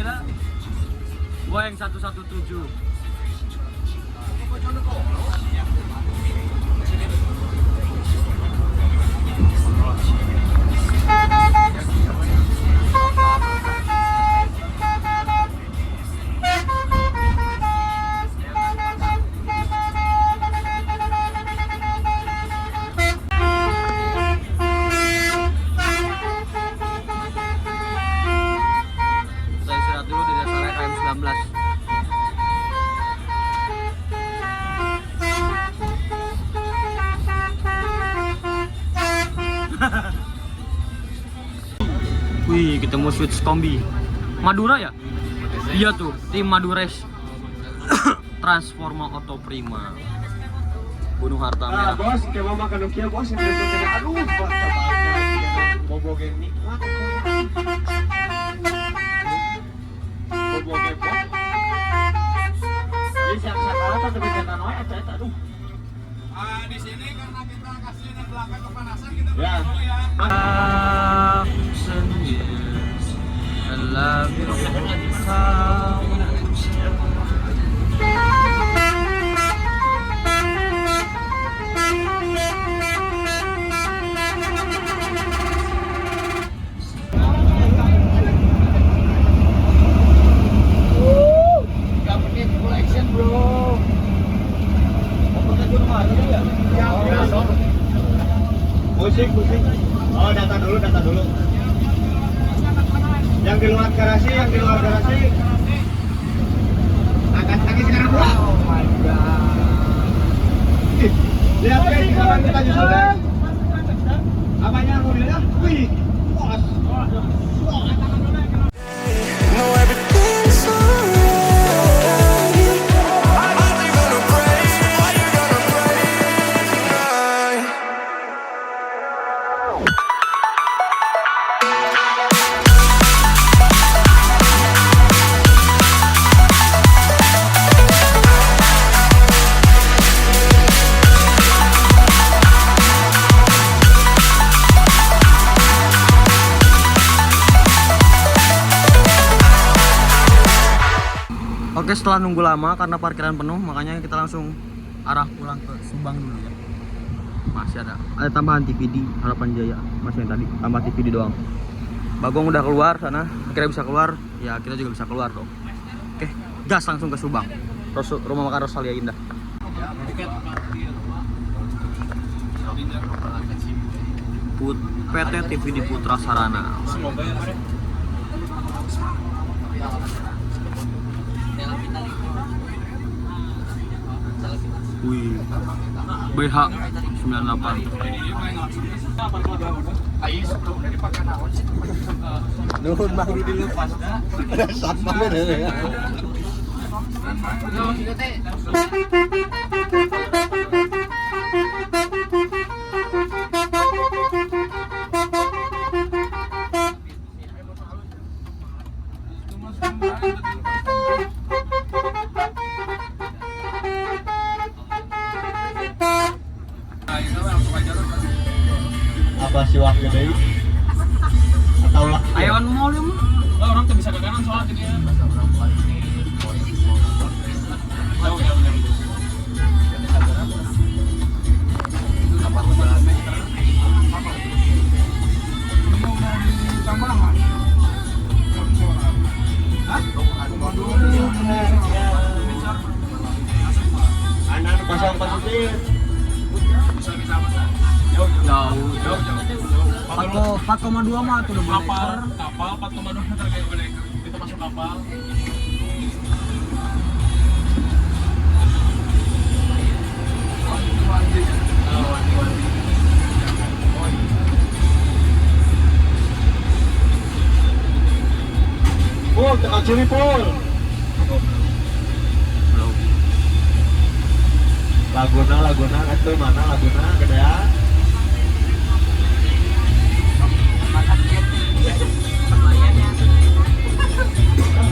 dah. Boeing 117. Saya istirahat dulu di rest area KM19. Wih, ketemu switch kombi Madura ya? Iya tuh, tim Madures. Transforma Auto Prima. Bunuh harta merah. Bos, kayak mau makan Nokia bos, yang kena aduh, bos, bobogen nikmat. Bobogen bos. Ini siapa tuh tapi kena noy, aduh. Di sini karena kita kasih di belakang kepanasan kita Ya. I love you. Musik. Oh, data dulu. Yang di luar garasi. Angkat lagi sekarang, Bro. Oh my god. Lihat guys, sekarang kita nyusul guys. Apanya mobilnya? Wih, bos. Oke, setelah nunggu lama karena parkiran penuh, makanya kita langsung arah pulang ke Subang dulu ya. Masih ada tambahan TV di Harapan Jaya, masih yang tadi tambah TV di doang. Bagong udah keluar sana, akhirnya bisa keluar, ya kita juga bisa keluar dong. Oke, gas langsung ke Subang. Rumah makan Rosalia Indah. PT TV di Putra Sarana. Wih, BH 98. Nuhun mah udah dilepas dah. Ada satpamnya deh. Apa sih waktu deh? Atau lah? Ayoan mall ya, orang tuh bisa ke kanan soalnya dia. Anak pasang positif. jauh. 4,2 mah tuh udah Kapal 4,2 meter kayak boleh. Kita masuk kapal. Pul, tekan sini Pul. Laguna, itu mana Laguna, gedean.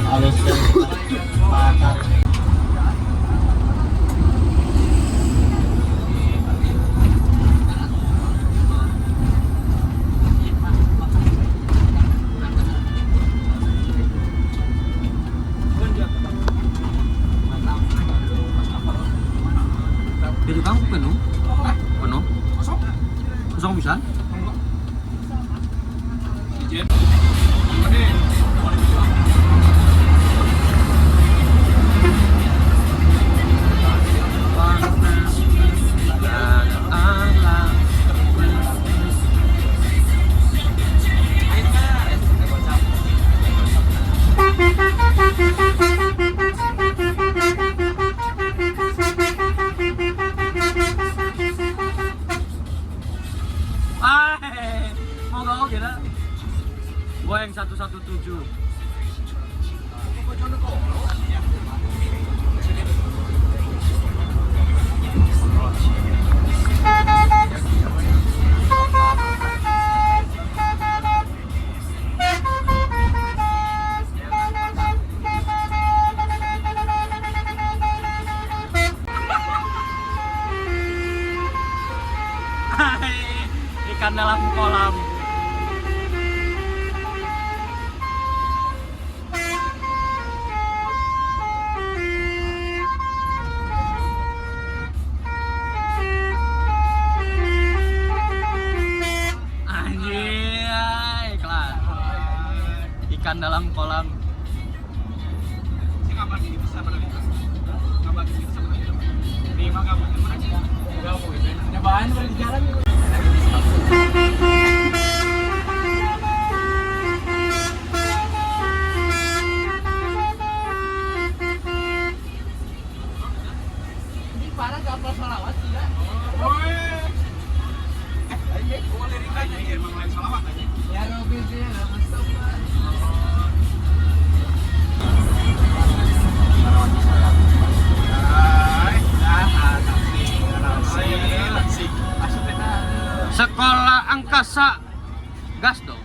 Halus patah. Boeing 117. Ikan dalam kolam. Anjir, kelas. Ikan dalam kolam. Nyobaan di jalan. Parah gak apa salawat sih ya? Ya Robi sih ya, Sekolah angkasa gas dong.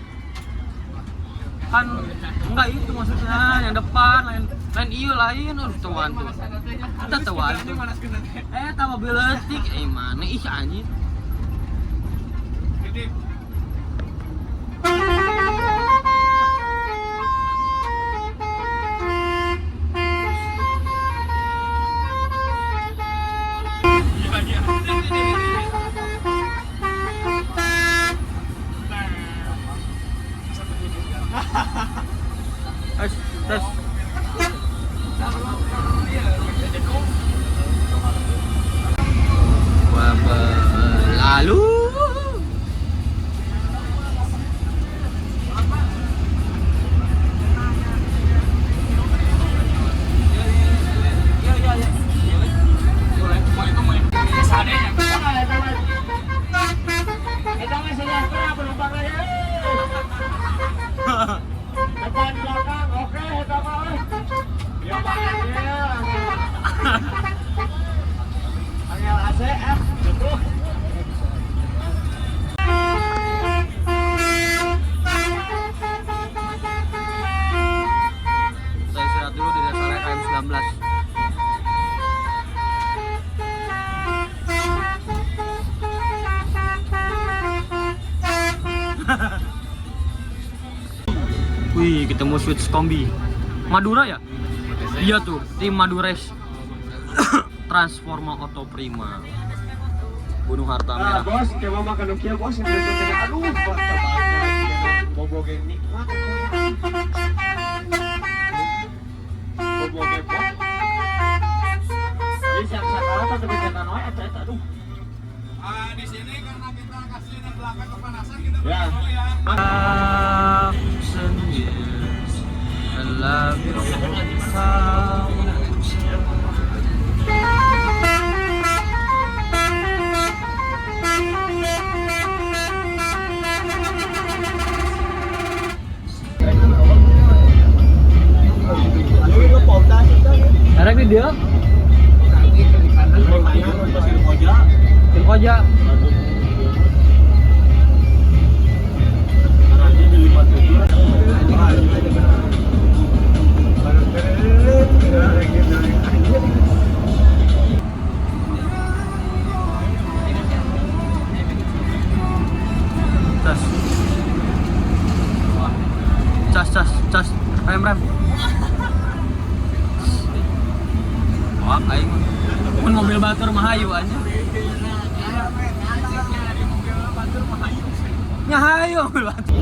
Kan enggak itu maksudnya yang depan lain lain tuan tuh. Kita tuan tuh. Tambah beletik mana ih anjir. Tes. Lalu kita istirahat dulu di dasar KM 19. Wih, ketemu switch kombi Madura ya? Iya tuh, tim Madures. Transforma Auto Prima. Gunung Harta Merah. Bos, coba makan Nokia bos, yang aduh, bobo geng nikmat. Bobo geng bos. Jadi siap-siap kalau tak kebetulan wae eta aduh. Di sini karena kita kasih di belakang kepanasan kita Ya. dulu ya. I love you so. Ada video? Koja. Cas. Rem. Wah, aing mun mobil batur mah hayu aja. Ya hayu mobil batur.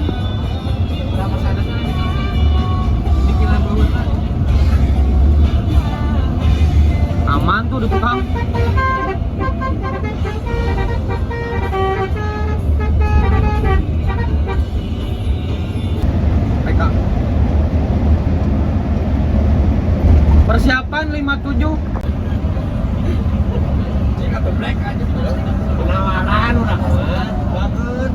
Berapa sadasnya dikilan bawah. Aman tuh di tukang. Persiapan 57. Jika black aja penawaran udah banget.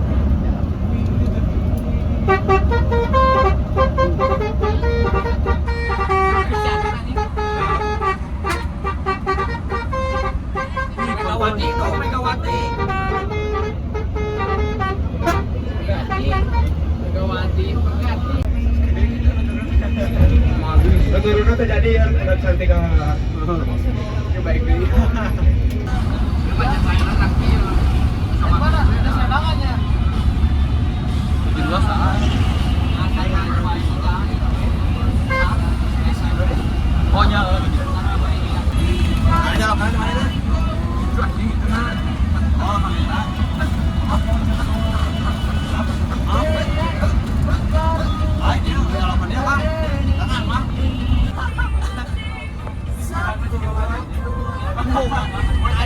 kan terjadi ya udah cantik ah. Baik deh.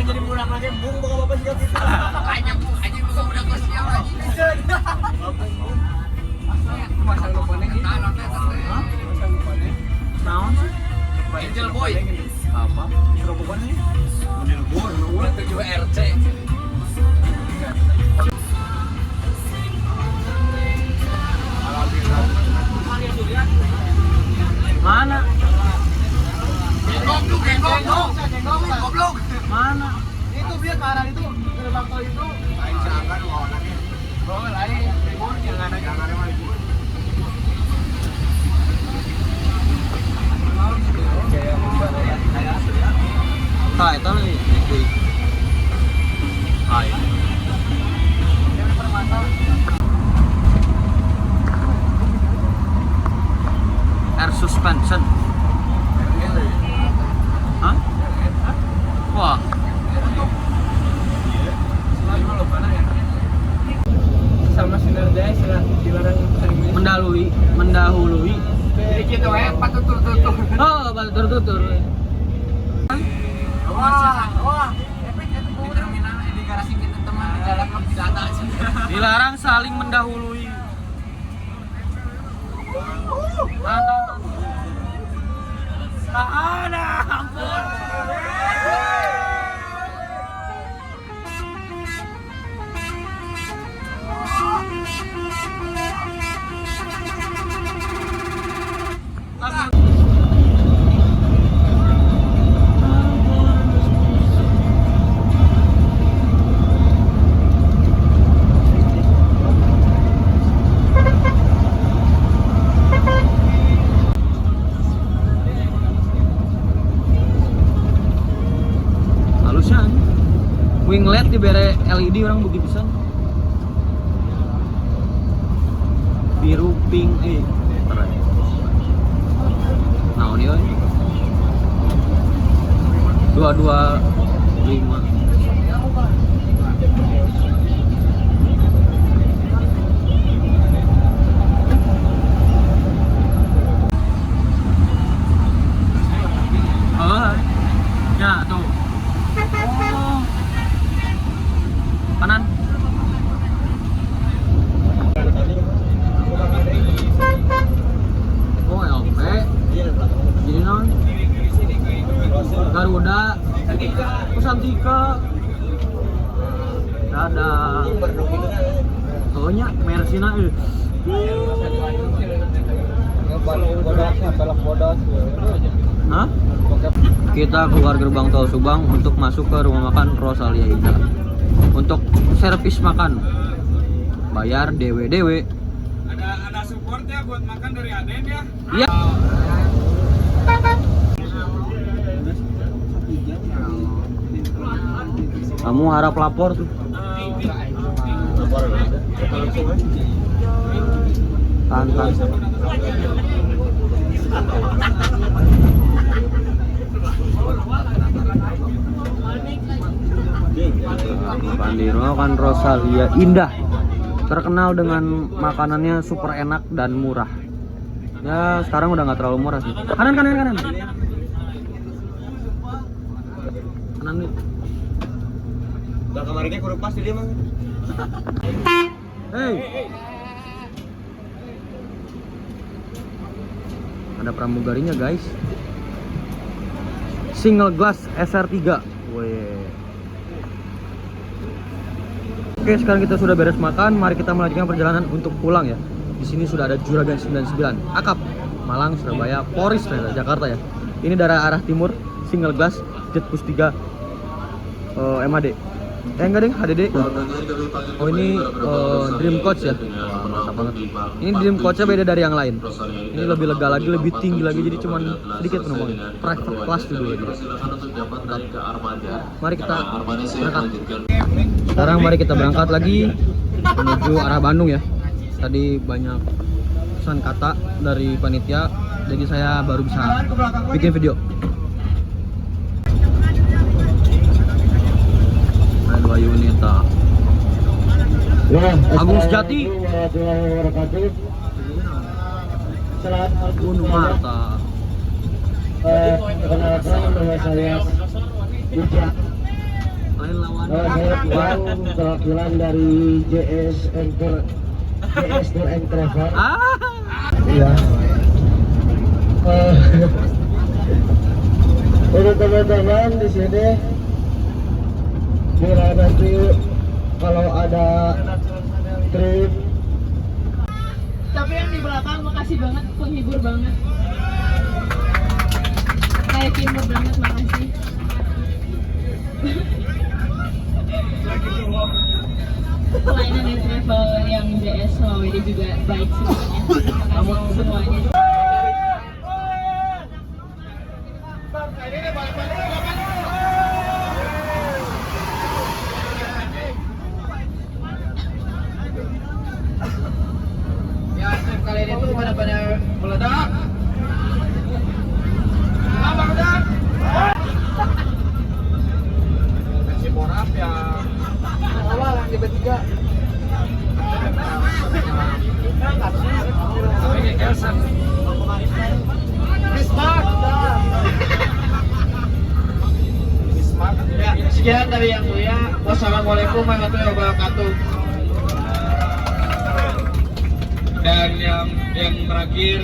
Jadi pulang lagi, bung bawa apa sih kita? Aja bukan udah kesian lagi. Masa lupa nih? Naon sih? Angel Boy. Apa? Robokan nih? Model bor, nomor 7 RC. Mana? Goblok. Mana? Itu biar ke arah itu, gerbang tol itu. Lain siakan orangnya. Oh, lain. Jangan ada lagi. Hai, itu nih. Hai. Air suspension. Hah? Wah. Sama sinergia dilarang mendahului. Jadi gitu ya, patut tutur. Oh, patut tutur. Wah. Di terminal di garasi kita teman di dalam tidak ada sih. Dilarang saling mendahului. Ada, ampun. Halusan. Winglet dibere LED orang bukti pisan. Biru pink keren. Nah, ini 225. Oh, ya tuh. Oh. Kanan. Oh, LP. Jadi non. Garuda. Santika. Dadah. Oh nya, Mercy na Hah? Kita keluar gerbang tol Subang untuk masuk ke rumah makan Rosalia Indah. Untuk servis makan. Bayar dewe-dewe. Ada support ya buat makan dari Aden ya. Iya. Kamu harap lapor tuh. Tahan. Pandiro kan Rosalia Indah, terkenal dengan makanannya super enak dan murah. Ya sekarang udah nggak terlalu murah sih. Kanan. Kanan nih. Udah kamarnya kurang pas dia mah. Hey. Ada pramugarinya guys. Single glass SR3. Weh. Oke, sekarang kita sudah beres makan. Mari kita melanjutkan perjalanan untuk pulang ya. Di sini sudah ada Juragan 99, Akap, Malang, Surabaya, Poris, Jakarta ya. Ini dari arah timur, single glass, Jet Bus 3 MAD. Enggak deh, HDD. Oh ini Dream Coach ya. Wah, mantap banget. Ini Dream Coachnya beda dari yang lain. Ini lebih lega lagi, lebih tinggi lagi, jadi cuman sedikit penumpangnya. Private class dulu lagi. Mari kita berangkat. Sekarang mari kita berangkat lagi menuju arah Bandung ya. Tadi banyak pesan kata dari panitia, jadi saya baru bisa bikin video. Ada 2 unit. Agung Sejati. Gunung Marta. Perkenalkan nama saya Ujak. Lain lawan. Saya perwakilan dari JS Tour and Travel. Iya. Untuk teman-teman di sini, bila nanti kalau ada trip. Tapi yang di belakang makasih banget, penghibur banget. Kayak timur banget, makasih. Pelayanan di travel yang JS Sulawesi juga baik semuanya. Makasih semuanya. Ya, trip kali ini tuh benar-benar meledak. Apa meledak? Kasih borap ya. Awal yang di B3. Ini Kelsen. Bismarck. Bismarck. Ya, sekian dari yang mulia. Wassalamualaikum warahmatullahi wabarakatuh. Dan yang terakhir,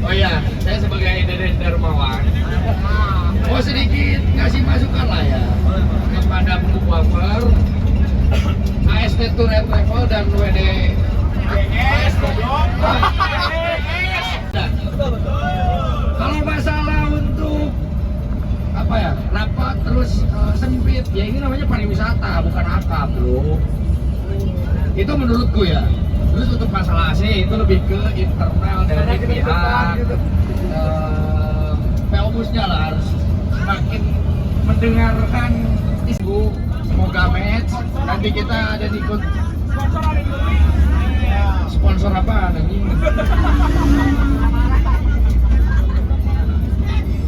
oh ya, saya sebagai Deden Darmawan mau sedikit ngasih masukan lah ya kepada Pembukuafer, AST Tour and Travel dan WD kalau masalah untuk apa ya, rapat terus sempit, ya ini namanya pariwisata bukan akap bro. Itu menurutku ya. Terus untuk masalah AC itu lebih ke internal dari pihak PO-busnya lah, harus semakin mendengarkan isu. Semoga match nanti kita ada ikut sponsor apa nanti.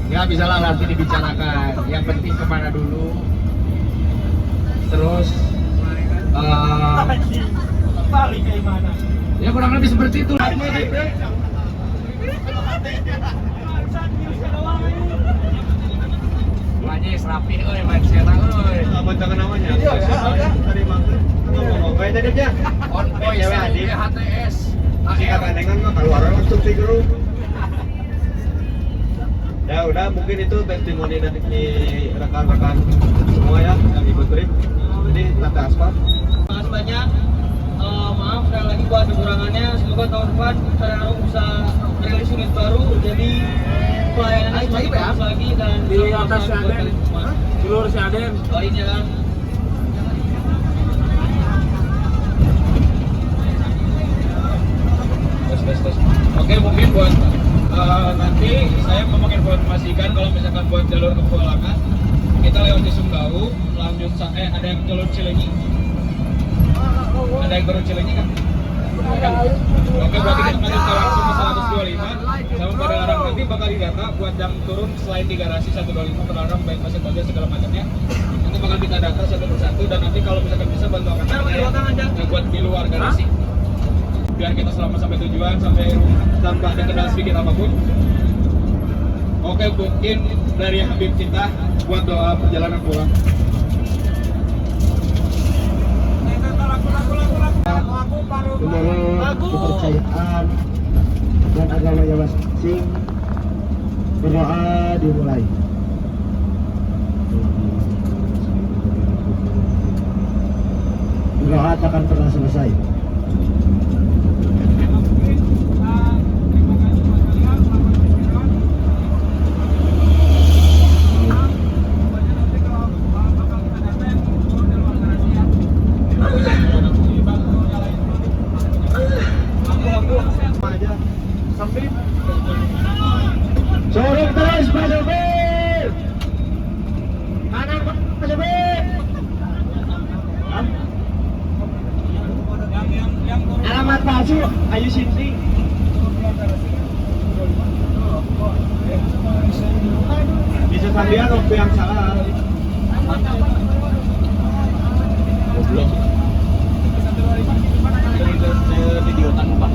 Ya bisa lah nanti dibicarakan. Yang penting kemana dulu. Terus ya kurang lebih seperti itu. Wajah rapi, oi, mancena, oi. Apa jangan namanya? Tadi maksud ngomong kayak tadi aja. On voice di HTS. Kata dengan mah keluar langsung di grup. Ya udah, mungkin itu testimoni dari rekan-rekan semua ya yang ikut trip. Jadi tata aspal. Makasih banyak. Maaf sekali lagi buat kekurangannya. Semoga tahun depan Karena bisa rilis unit baru, jadi pelayanannya semakin bagus lagi dan Di atas si Aden. Di luar si Aden. Oh ini kan. Oke, mungkin buat nanti saya mau menginformasikan kalau misalkan buat jalur kepulangan kita lewat di Sumbawa, lanjut ada yang jalur Cileunyi. Ada yang baru Cileunyi kan? Oke, berarti kita lanjut langsung ke 125 sama pada larang nanti bakal didata buat yang turun selain di garasi 125 pada larang baik masuk bagian segala macamnya. Nanti bakal kita data satu persatu dan nanti kalau misalkan bisa bantu akan yang buat di luar garasi. Biar kita selamat sampai tujuan, sampai rumah tanpa ada kendala sedikit apapun. Oke, mungkin dari Habib kita buat doa perjalanan pulang. Menurut kepercayaan dan agama yang masing-masing, berdoa dimulai. Berdoa takkan pernah selesai. Sorong terus Pak Supir. Kanan Pak Supir. Alamat palsu Ayu Sinti. Bisa sampean waktu yang salah. Goblok. Video tanpa.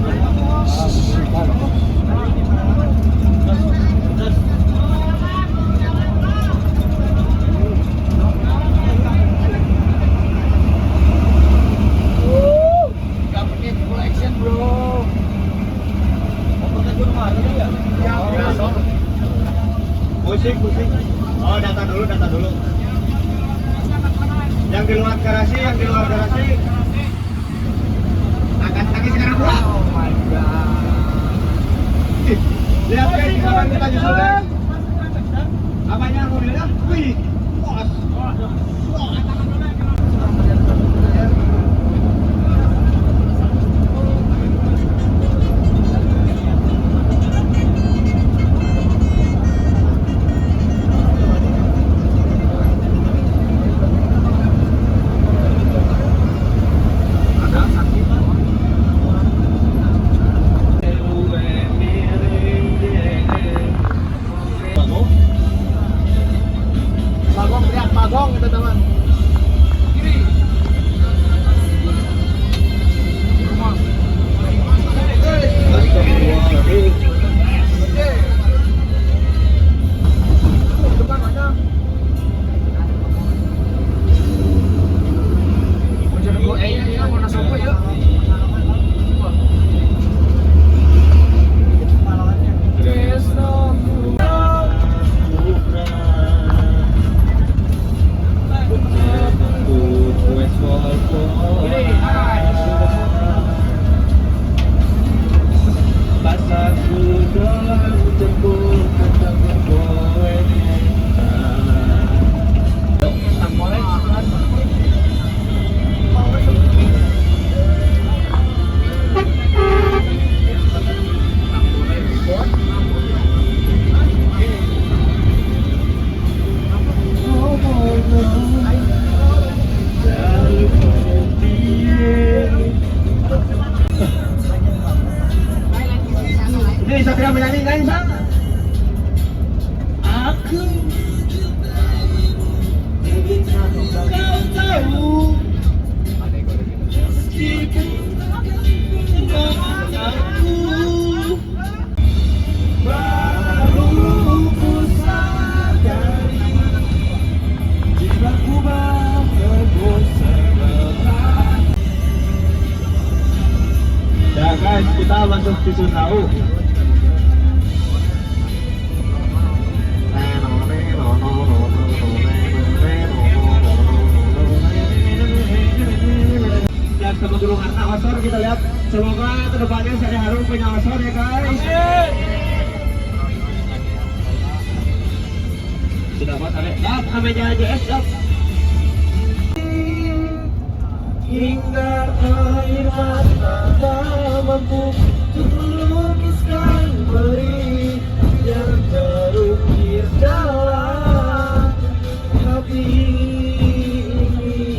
Musik. Oh, data dulu. Yang di luar garasi. Angkat kaki sekarang bro. Oh my god. Lihat guys, kawan kita nyusul guys. Apanya mobilnya? Wih, bos. Bagong itu teman. Kiri. Depan mana? Ya, warna sopo ya. Ini Satria menyanyikan sana. Aku kau tahu aku baru ku sadari jika ku berbosan. Ya guys, kita masuk Pisun tahu. Dan kebetulan karena Osor kita lihat, semoga kedepannya saya Harum punya Osor ya guys. Sudah buat ada namanya JS dap. Hingga air mata tak mampu melukiskan peri yang terukir dalam hati ini.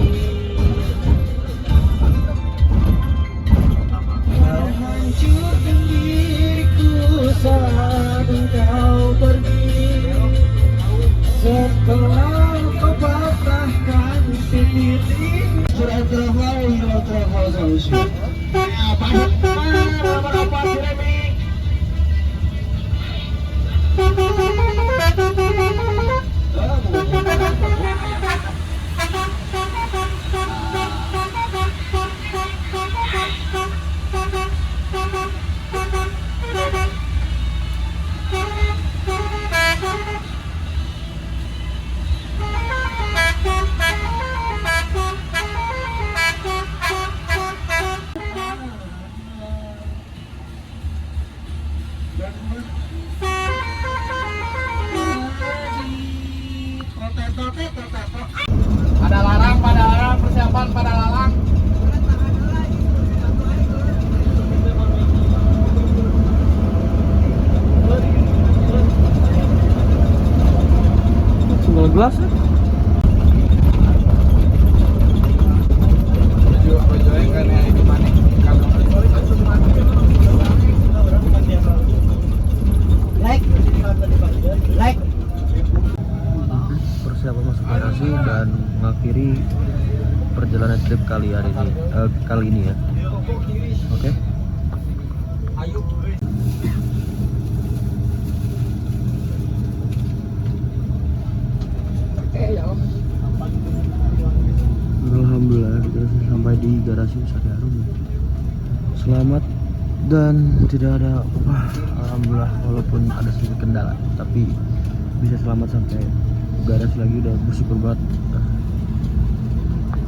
Kau hancurkan diriku saat engkau pergi, setelah kau patahkan titik ini. Sudah terhau solusi. Apa Remi? kali ini ya. Oke. Alhamdulillah kita sudah sampai di garasi Sari Harum ya. Selamat dan tidak ada alhamdulillah walaupun ada sedikit kendala tapi bisa selamat sampai garasi lagi, udah bersyukur banget.